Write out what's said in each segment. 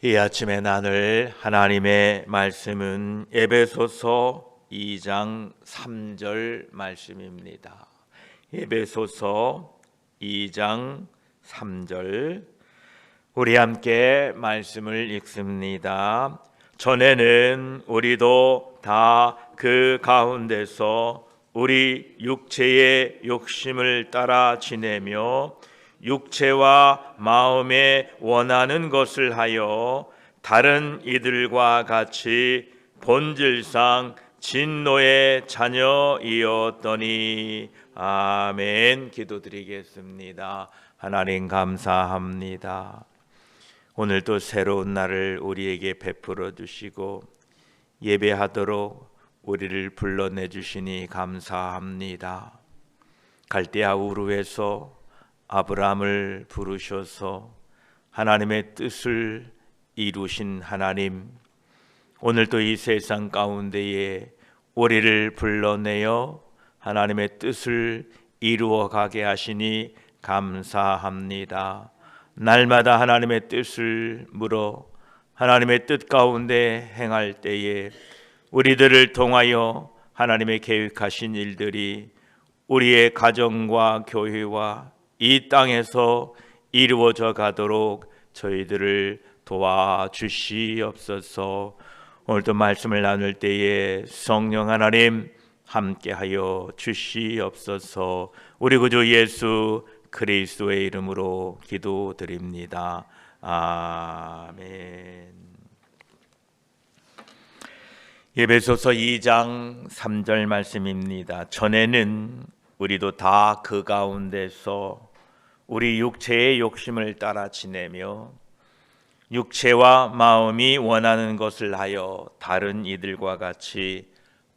이 아침에 나눌 하나님의 말씀은 에베소서 2장 3절 말씀입니다. 에베소서 2장 3절 우리 함께 말씀을 읽습니다. 전에는 우리도 다 그 가운데서 우리 육체의 욕심을 따라 지내며 육체와 마음에 원하는 것을 하여 다른 이들과 같이 본질상 진노의 자녀이었더니. 아멘. 기도드리겠습니다. 하나님 감사합니다. 오늘도 새로운 날을 우리에게 베풀어 주시고 예배하도록 우리를 불러내 주시니 감사합니다. 갈대아 우르에서 아브라함을 부르셔서 하나님의 뜻을 이루신 하나님, 오늘도 이 세상 가운데에 우리를 불러내어 하나님의 뜻을 이루어가게 하시니 감사합니다. 날마다 하나님의 뜻을 물어 하나님의 뜻 가운데 행할 때에 우리들을 통하여 하나님의 계획하신 일들이 우리의 가정과 교회와 이 땅에서 이루어져 가도록 저희들을 도와주시옵소서. 오늘도 말씀을 나눌 때에 성령 하나님 함께하여 주시옵소서. 우리 구주 예수 그리스도의 이름으로 기도드립니다. 아멘. 에베소서 2장 3절 말씀입니다. 전에는 우리도 다 그 가운데서 우리 육체의 욕심을 따라 지내며 육체와 마음이 원하는 것을 하여 다른 이들과 같이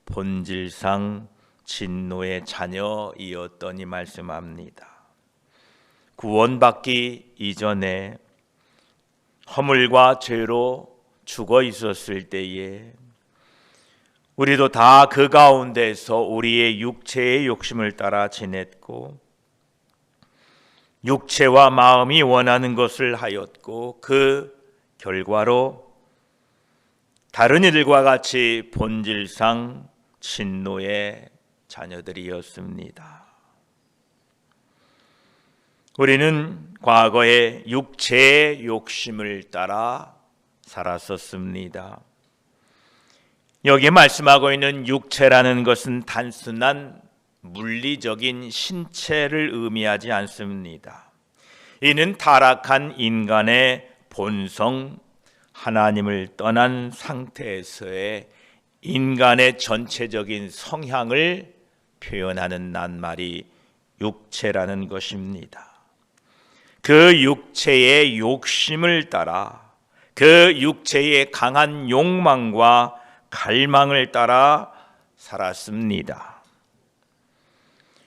본질상 진노의 자녀이었더니 말씀합니다. 구원받기 이전에 허물과 죄로 죽어 있었을 때에 우리도 다 그 가운데서 우리의 육체의 욕심을 따라 지냈고 육체와 마음이 원하는 것을 하였고 그 결과로 다른 이들과 같이 본질상 진노의 자녀들이었습니다. 우리는 과거에 육체의 욕심을 따라 살았었습니다. 여기에 말씀하고 있는 육체라는 것은 단순한 물리적인 신체를 의미하지 않습니다. 이는 타락한 인간의 본성, 하나님을 떠난 상태에서의 인간의 전체적인 성향을 표현하는 낱말이 육체라는 것입니다. 그 육체의 욕심을 따라 그 육체의 강한 욕망과 갈망을 따라 살았습니다.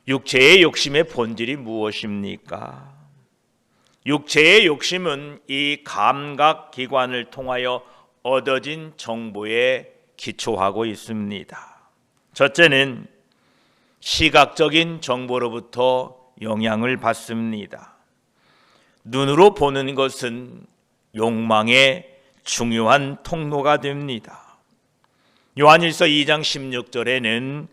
육체의 욕심의 본질이 무엇입니까? 육체의 욕심은 이 감각기관을 통하여 얻어진 정보에 기초하고 있습니다. 첫째는 시각적인 정보로부터 영향을 받습니다. 눈으로 보는 것은 욕망의 중요한 통로가 됩니다. 요한일서 2장 16절에는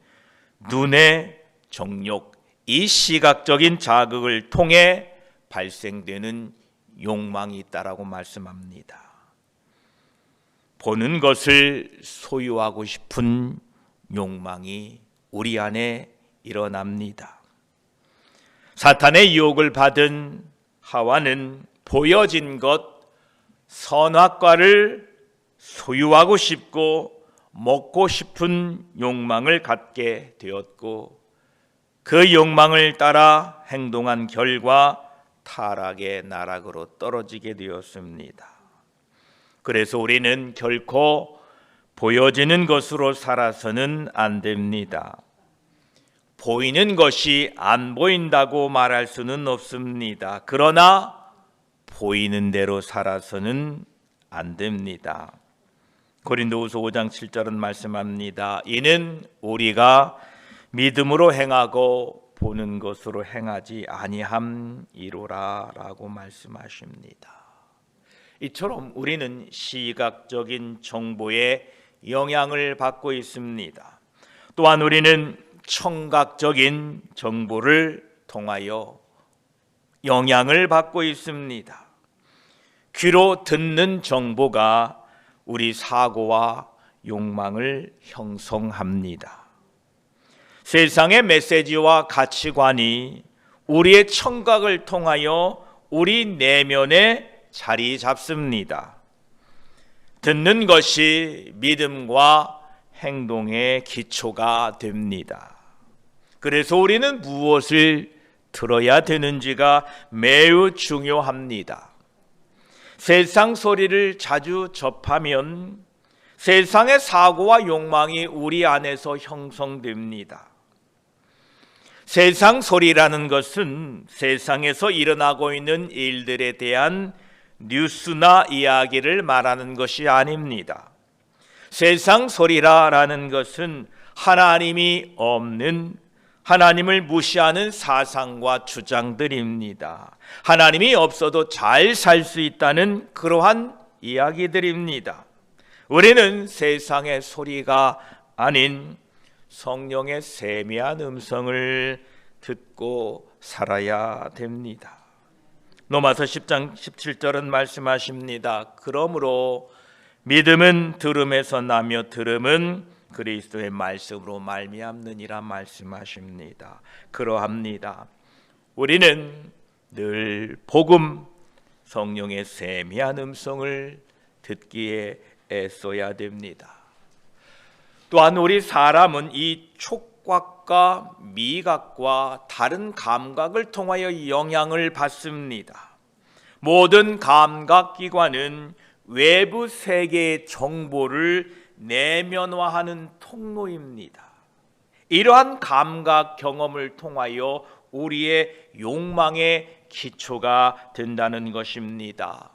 눈의 정욕, 이 시각적인 자극을 통해 발생되는 욕망이 있다라고 말씀합니다. 보는 것을 소유하고 싶은 욕망이 우리 안에 일어납니다. 사탄의 유혹을 받은 하와는 보여진 것, 선악과를 소유하고 싶고 먹고 싶은 욕망을 갖게 되었고 그 욕망을 따라 행동한 결과 타락의 나락으로 떨어지게 되었습니다. 그래서 우리는 결코 보여지는 것으로 살아서는 안 됩니다. 보이는 것이 안 보인다고 말할 수는 없습니다. 그러나 보이는 대로 살아서는 안 됩니다. 고린도후서 5장 7절은 말씀합니다. 이는 우리가 믿음으로 행하고 보는 것으로 행하지 아니함이로라 라고 말씀하십니다. 이처럼 우리는 시각적인 정보에 영향을 받고 있습니다. 또한 우리는 청각적인 정보를 통하여 영향을 받고 있습니다. 귀로 듣는 정보가 우리 사고와 욕망을 형성합니다. 세상의 메시지와 가치관이 우리의 청각을 통하여 우리 내면에 자리 잡습니다. 듣는 것이 믿음과 행동의 기초가 됩니다. 그래서 우리는 무엇을 들어야 되는지가 매우 중요합니다. 세상 소리를 자주 접하면 세상의 사고와 욕망이 우리 안에서 형성됩니다. 세상 소리라는 것은 세상에서 일어나고 있는 일들에 대한 뉴스나 이야기를 말하는 것이 아닙니다. 세상 소리라는 것은 하나님이 없는, 하나님을 무시하는 사상과 주장들입니다. 하나님이 없어도 잘 살 수 있다는 그러한 이야기들입니다. 우리는 세상의 소리가 아닌 성령의 세미한 음성을 듣고 살아야 됩니다. 로마서 10장 17절은 말씀하십니다. 그러므로 믿음은 들음에서 나며 들음은 그리스도의 말씀으로 말미암느니라 말씀하십니다. 그러합니다. 우리는 늘 복음, 성령의 세미한 음성을 듣기에 애써야 됩니다. 또한 우리 사람은 이 촉각과 미각과 다른 감각을 통하여 영향을 받습니다. 모든 감각기관은 외부 세계의 정보를 내면화하는 통로입니다. 이러한 감각 경험을 통하여 우리의 욕망의 기초가 된다는 것입니다.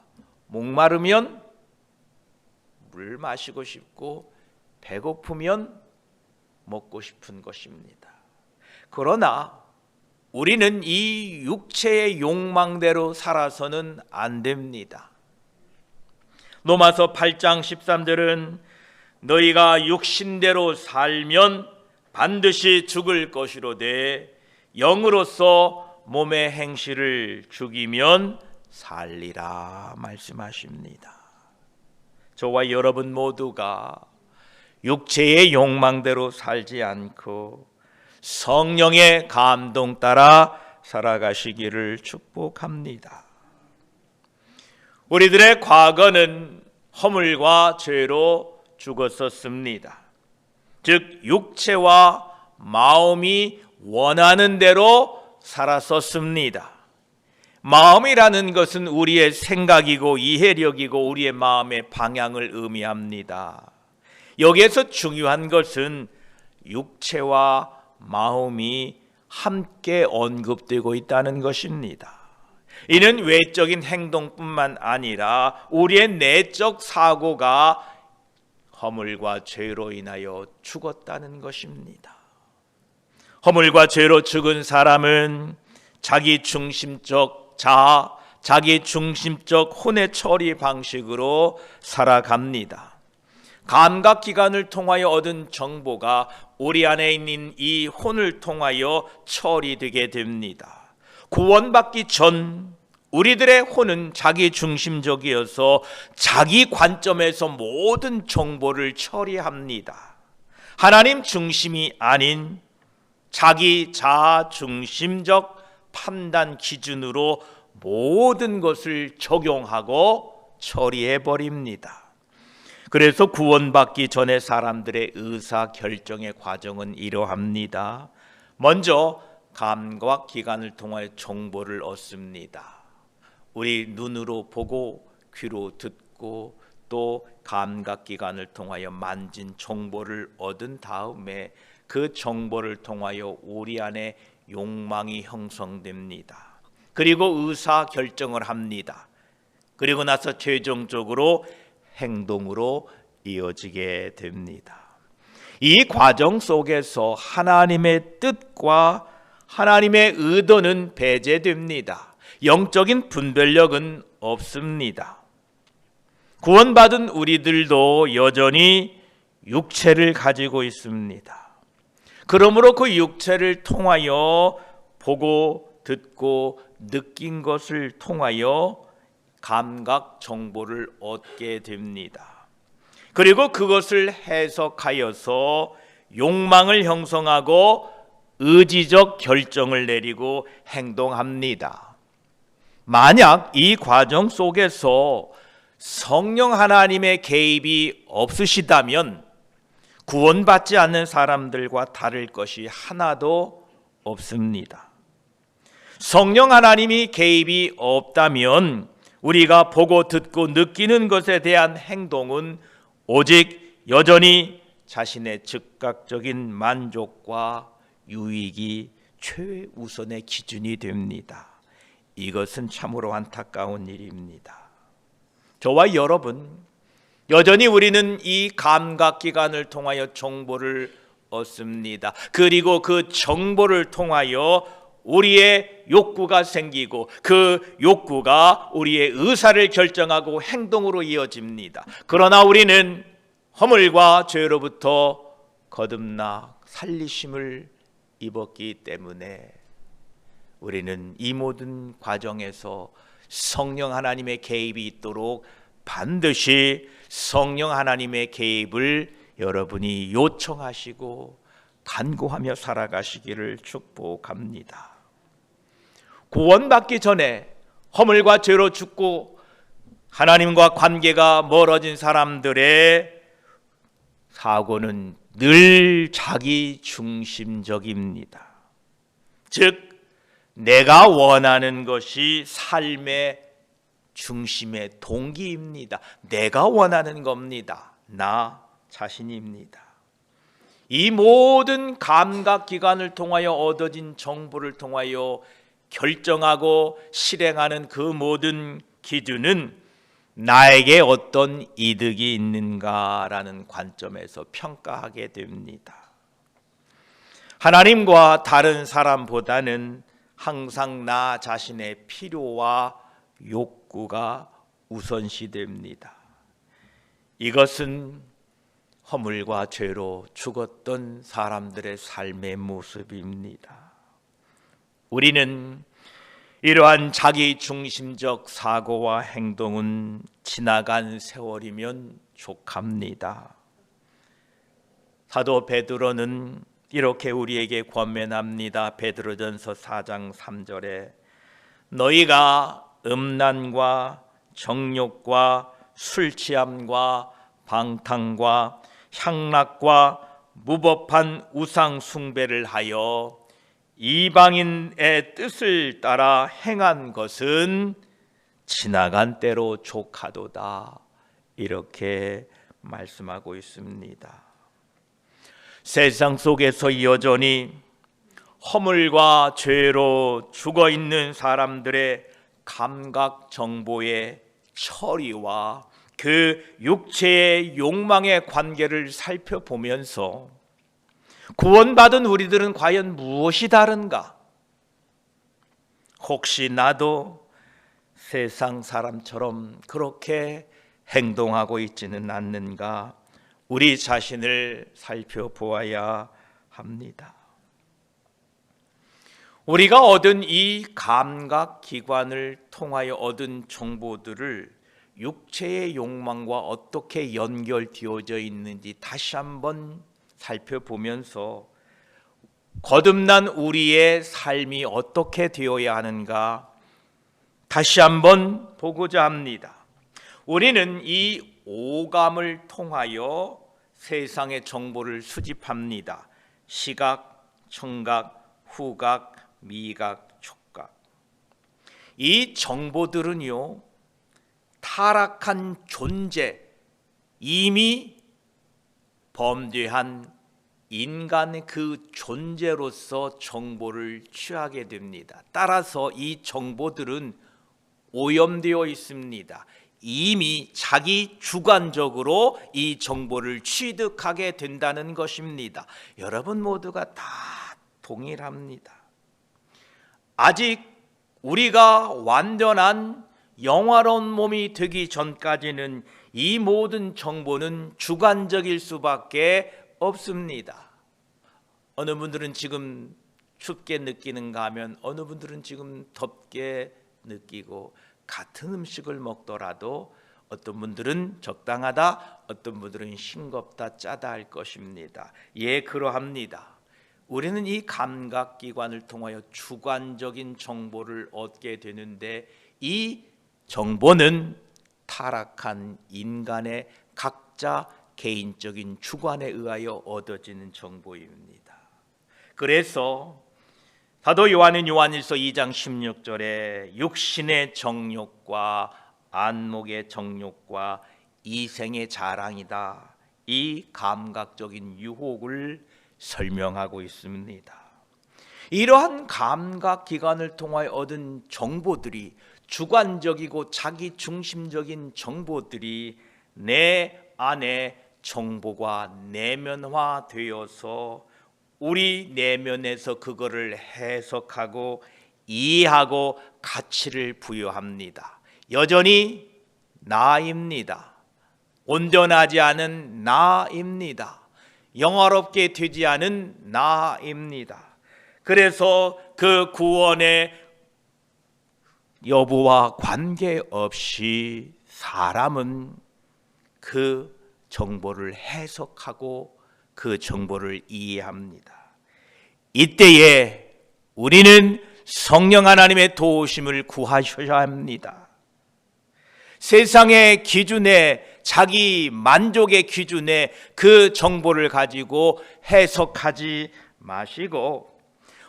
목마르면 물 마시고 싶고 배고프면 먹고 싶은 것입니다. 그러나 우리는 이 육체의 욕망대로 살아서는 안 됩니다. 로마서 8장 13절은 너희가 육신대로 살면 반드시 죽을 것이로되 영으로서 몸의 행실을 죽이면 살리라 말씀하십니다. 저와 여러분 모두가 육체의 욕망대로 살지 않고 성령의 감동 따라 살아가시기를 축복합니다. 우리들의 과거는 허물과 죄로 죽었었습니다. 즉 육체와 마음이 원하는 대로 살았었습니다. 마음이라는 것은 우리의 생각이고 이해력이고 우리의 마음의 방향을 의미합니다. 여기에서 중요한 것은 육체와 마음이 함께 언급되고 있다는 것입니다. 이는 외적인 행동뿐만 아니라 우리의 내적 사고가 허물과 죄로 인하여 죽었다는 것입니다. 허물과 죄로 죽은 사람은 자기 중심적 자아, 자기 중심적 혼의 처리 방식으로 살아갑니다. 감각기관을 통하여 얻은 정보가 우리 안에 있는 이 혼을 통하여 처리되게 됩니다. 구원받기 전 우리들의 혼은 자기 중심적이어서 자기 관점에서 모든 정보를 처리합니다. 하나님 중심이 아닌 자기 자아 중심적 판단 기준으로 모든 것을 적용하고 처리해 버립니다. 그래서 구원받기 전에 사람들의 의사결정의 과정은 이러합니다. 먼저 감각기관을 통하여 정보를 얻습니다. 우리 눈으로 보고 귀로 듣고 또 감각기관을 통하여 만진 정보를 얻은 다음에 그 정보를 통하여 우리 안에 욕망이 형성됩니다. 그리고 의사결정을 합니다. 그리고 나서 최종적으로 행동으로 이어지게 됩니다. 이 과정 속에서 하나님의 뜻과 하나님의 의도는 배제됩니다. 영적인 분별력은 없습니다. 구원받은 우리들도 여전히 육체를 가지고 있습니다. 그러므로 그 육체를 통하여 보고 듣고 느낀 것을 통하여 감각 정보를 얻게 됩니다. 그리고 그것을 해석하여서 욕망을 형성하고 의지적 결정을 내리고 행동합니다. 만약 이 과정 속에서 성령 하나님의 개입이 없으시다면 구원받지 않는 사람들과 다를 것이 하나도 없습니다. 성령 하나님이 개입이 없다면 우리가 보고 듣고 느끼는 것에 대한 행동은 오직 여전히 자신의 즉각적인 만족과 유익이 최우선의 기준이 됩니다. 이것은 참으로 안타까운 일입니다. 저와 여러분, 여전히 우리는 이 감각기관을 통하여 정보를 얻습니다. 그리고 그 정보를 통하여 우리의 욕구가 생기고 그 욕구가 우리의 의사를 결정하고 행동으로 이어집니다. 그러나 우리는 허물과 죄로부터 거듭나 살리심을 입었기 때문에 우리는 이 모든 과정에서 성령 하나님의 개입이 있도록 반드시 성령 하나님의 개입을 여러분이 요청하시고 간구하며 살아가시기를 축복합니다. 구원받기 전에 허물과 죄로 죽고 하나님과 관계가 멀어진 사람들의 사고는 늘 자기 중심적입니다. 즉 내가 원하는 것이 삶의 중심의 동기입니다. 내가 원하는 겁니다. 나 자신입니다. 이 모든 감각기관을 통하여 얻어진 정보를 통하여 결정하고 실행하는 그 모든 기준은 나에게 어떤 이득이 있는가라는 관점에서 평가하게 됩니다. 하나님과 다른 사람보다는 항상 나 자신의 필요와 욕구가 우선시됩니다. 이것은 허물과 죄로 죽었던 사람들의 삶의 모습입니다. 우리는 이러한 자기 중심적 사고와 행동은 지나간 세월이면 족합니다. 사도 베드로는 이렇게 우리에게 권면합니다. 베드로전서 4장 3절에 너희가 음란과 정욕과 술취함과 방탕과 향락과 무법한 우상 숭배를 하여 이방인의 뜻을 따라 행한 것은 지나간 때로 족하도다. 이렇게 말씀하고 있습니다. 세상 속에서 여전히 허물과 죄로 죽어 있는 사람들의 감각 정보의 처리와 그 육체의 욕망의 관계를 살펴보면서 구원받은 우리들은 과연 무엇이 다른가? 혹시 나도 세상 사람처럼 그렇게 행동하고 있지는 않는가? 우리 자신을 살펴보아야 합니다. 우리가 얻은 이 감각기관을 통하여 얻은 정보들을 육체의 욕망과 어떻게 연결되어져 있는지 다시 한번 살펴보면서 거듭난 우리의 삶이 어떻게 되어야 하는가 다시 한번 보고자 합니다. 우리는 이 오감을 통하여 세상의 정보를 수집합니다. 시각, 청각, 후각, 미각, 촉각. 이 정보들은요, 타락한 존재, 이미 범죄한 인간의 그 존재로서 정보를 취하게 됩니다. 따라서 이 정보들은 오염되어 있습니다. 이미 자기 주관적으로 이 정보를 취득하게 된다는 것입니다. 여러분 모두가 다 동일합니다. 아직 우리가 완전한 영화로운 몸이 되기 전까지는 이 모든 정보는 주관적일 수밖에 없습니다. 어느 분들은 지금 춥게 느끼는가 하면 어느 분들은 지금 덥게 느끼고, 같은 음식을 먹더라도 어떤 분들은 적당하다, 어떤 분들은 싱겁다, 짜다 할 것입니다. 예, 그러합니다. 우리는 이 감각기관을 통하여 주관적인 정보를 얻게 되는데, 이 정보는 타락한 인간의 각자 개인적인 주관에 의하여 얻어지는 정보입니다. 그래서 사도 요한은 요한일서 2장 16절에 육신의 정욕과 안목의 정욕과 이생의 자랑이다, 이 감각적인 유혹을 설명하고 있습니다. 이러한 감각기관을 통하여 얻은 정보들이, 주관적이고 자기중심적인 정보들이 내 안에 정보가 내면화되어서 우리 내면에서 그거를 해석하고 이해하고 가치를 부여합니다. 여전히 나입니다. 온전하지 않은 나입니다. 영화롭게 되지 않은 나입니다. 그래서 그 구원의 여부와 관계없이 사람은 그 정보를 해석하고 그 정보를 이해합니다. 이때에 우리는 성령 하나님의 도우심을 구하셔야 합니다. 세상의 기준에, 자기 만족의 기준에 그 정보를 가지고 해석하지 마시고,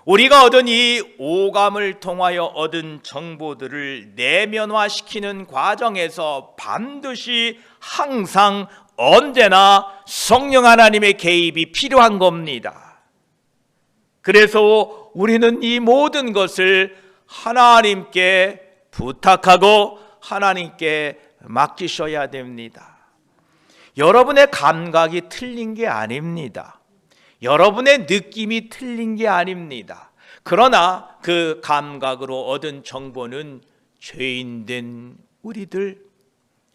우리가 얻은 이 오감을 통하여 얻은 정보들을 내면화시키는 과정에서 반드시 항상 언제나 성령 하나님의 개입이 필요한 겁니다. 그래서 우리는 이 모든 것을 하나님께 부탁하고 하나님께 맡기셔야 됩니다. 여러분의 감각이 틀린 게 아닙니다. 여러분의 느낌이 틀린 게 아닙니다. 그러나 그 감각으로 얻은 정보는 죄인된 우리들,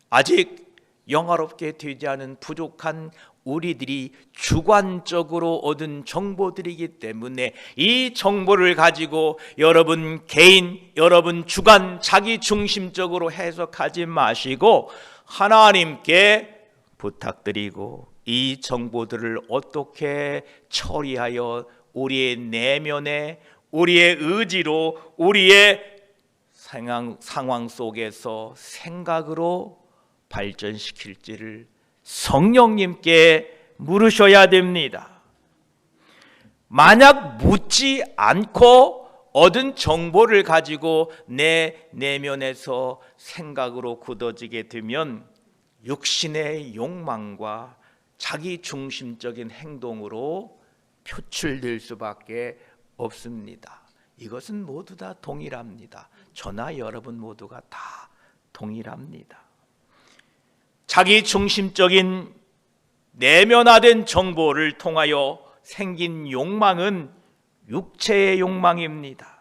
아직 영화롭게 되지 않은 부족한 우리들이 주관적으로 얻은 정보들이기 때문에 이 정보를 가지고 여러분 개인, 여러분 주관, 자기 중심적으로 해석하지 마시고 하나님께 부탁드리고, 이 정보들을 어떻게 처리하여 우리의 내면에, 우리의 의지로, 우리의 상황 속에서 생각으로 발전시킬지를 성령님께 물으셔야 됩니다. 만약 묻지 않고 얻은 정보를 가지고 내 내면에서 생각으로 굳어지게 되면 육신의 욕망과 자기 중심적인 행동으로 표출될 수밖에 없습니다. 이것은 모두 다 동일합니다. 저나 여러분 모두가 다 동일합니다. 자기 중심적인 내면화된 정보를 통하여 생긴 욕망은 육체의 욕망입니다.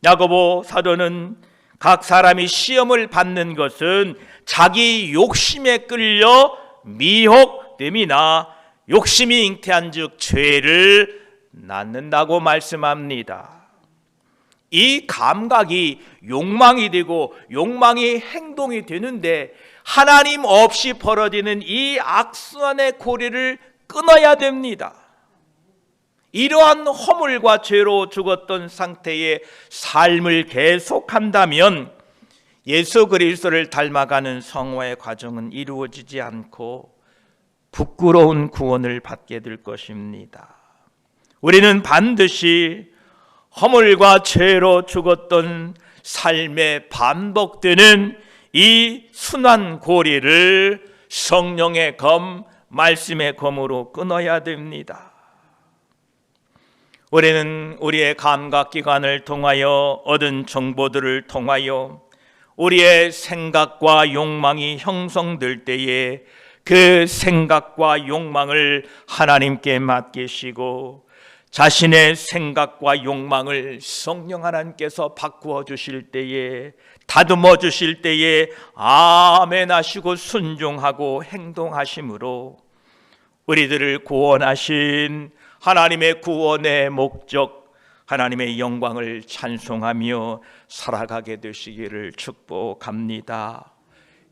야고보 사도는 각 사람이 시험을 받는 것은 자기 욕심에 끌려 미혹됨이나 욕심이 잉태한 즉 죄를 낳는다고 말씀합니다. 이 감각이 욕망이 되고 욕망이 행동이 되는데 하나님 없이 벌어지는 이 악순환의 고리를 끊어야 됩니다. 이러한 허물과 죄로 죽었던 상태의 삶을 계속한다면 예수 그리스도를 닮아가는 성화의 과정은 이루어지지 않고 부끄러운 구원을 받게 될 것입니다. 우리는 반드시 허물과 죄로 죽었던 삶에 반복되는 이 순환 고리를 성령의 검, 말씀의 검으로 끊어야 됩니다. 우리는 우리의 감각기관을 통하여 얻은 정보들을 통하여 우리의 생각과 욕망이 형성될 때에 그 생각과 욕망을 하나님께 맡기시고 자신의 생각과 욕망을 성령 하나님께서 바꾸어 주실 때에 다듬어 주실 때에 아멘 하시고 순종하고 행동하심으로 우리들을 구원하신 하나님의 구원의 목적, 하나님의 영광을 찬송하며 살아가게 되시기를 축복합니다.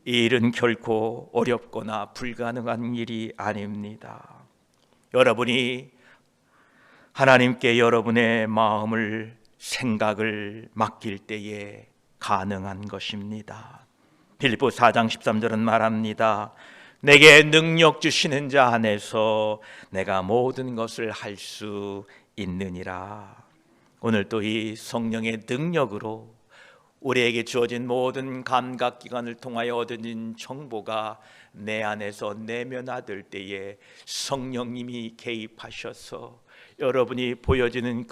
이 일은 결코 어렵거나 불가능한 일이 아닙니다. 여러분이 하나님께 여러분의 마음을, 생각을 맡길 때에 가능한 것입니다. 빌립보 4장 13절은 말합니다. 내게 능력 주시는 자 안에서 내가 모든 것을 할 수 있느니라. 오늘 또 이 성령의 능력으로 우리에게 주어진 모든 감각기관을 통하여 얻어진 정보가 내 안에서 내면화될 때에 성령님이 개입하셔서 여러분이 보여지는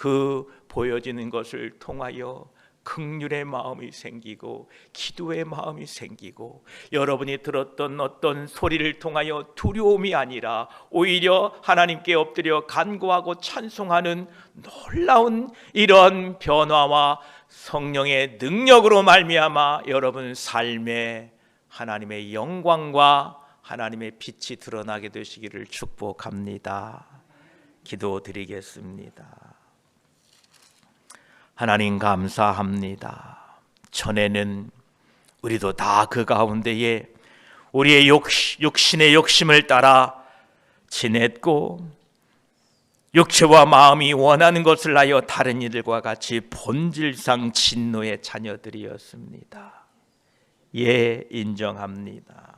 것을 통하여 긍휼의 마음이 생기고 기도의 마음이 생기고, 여러분이 들었던 어떤 소리를 통하여 두려움이 아니라 오히려 하나님께 엎드려 간구하고 찬송하는 놀라운 이런 변화와 성령의 능력으로 말미암아 여러분 삶에 하나님의 영광과 하나님의 빛이 드러나게 되시기를 축복합니다. 기도드리겠습니다. 하나님 감사합니다. 전에는 우리도 다 그 가운데에 우리의 육신의 욕심을 따라 지냈고, 육체와 마음이 원하는 것을 하여 다른 이들과 같이 본질상 진노의 자녀들이었습니다. 예, 인정합니다.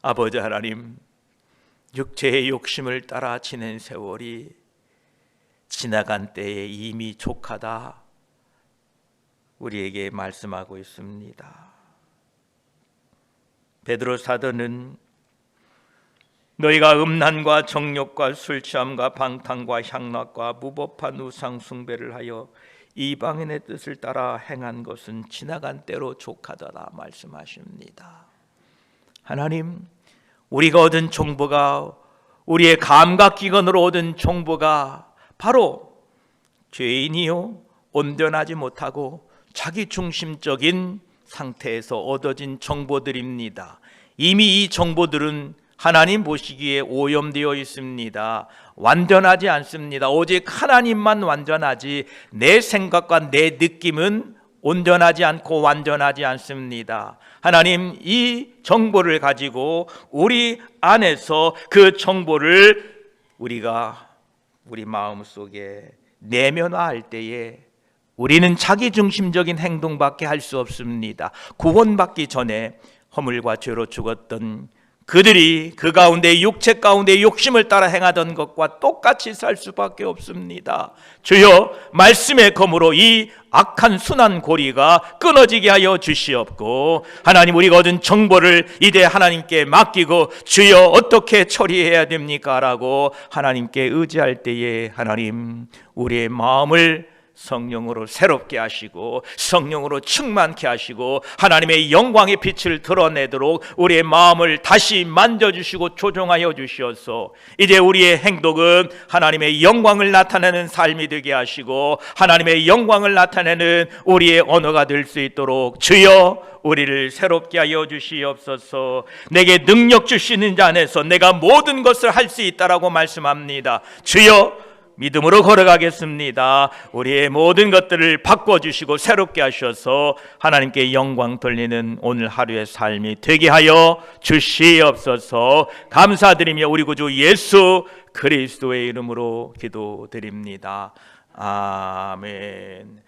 아버지 하나님, 육체의 욕심을 따라 지낸 세월이 지나간 때에 이미 족하다 우리에게 말씀하고 있습니다. 베드로 사도는 너희가 음란과 정욕과 술 취함과 방탕과 향락과 무법한 우상 숭배를 하여 이방인의 뜻을 따라 행한 것은 지나간 때로 족하더라 말씀하십니다. 하나님, 우리가 얻은 정보가, 우리의 감각기관으로 얻은 정보가 바로 죄인이요 온전하지 못하고 자기중심적인 상태에서 얻어진 정보들입니다. 이미 이 정보들은 하나님 보시기에 오염되어 있습니다. 완전하지 않습니다. 오직 하나님만 완전하지 내 생각과 내 느낌은 온전하지 않고 완전하지 않습니다. 하나님, 이 정보를 가지고 우리 안에서 그 정보를 우리가 우리 마음속에 내면화할 때에 우리는 자기중심적인 행동밖에 할 수 없습니다. 구원받기 전에 허물과 죄로 죽었던 그들이 그 가운데 육체 가운데 욕심을 따라 행하던 것과 똑같이 살 수밖에 없습니다. 주여, 말씀의 검으로 이 악한 순환 고리가 끊어지게 하여 주시옵고, 하나님, 우리가 얻은 정보를 이제 하나님께 맡기고 주여 어떻게 처리해야 됩니까? 라고 하나님께 의지할 때에 하나님, 우리의 마음을 성령으로 새롭게 하시고 성령으로 충만케 하시고 하나님의 영광의 빛을 드러내도록 우리의 마음을 다시 만져주시고 조종하여 주시어서 이제 우리의 행동은 하나님의 영광을 나타내는 삶이 되게 하시고 하나님의 영광을 나타내는 우리의 언어가 될 수 있도록 주여 우리를 새롭게 하여 주시옵소서. 내게 능력 주시는 자 안에서 내가 모든 것을 할 수 있다라고 말씀합니다. 주여, 믿음으로 걸어가겠습니다. 우리의 모든 것들을 바꿔주시고 새롭게 하셔서 하나님께 영광 돌리는 오늘 하루의 삶이 되게 하여 주시옵소서. 감사드리며 우리 구주 예수 그리스도의 이름으로 기도드립니다. 아멘.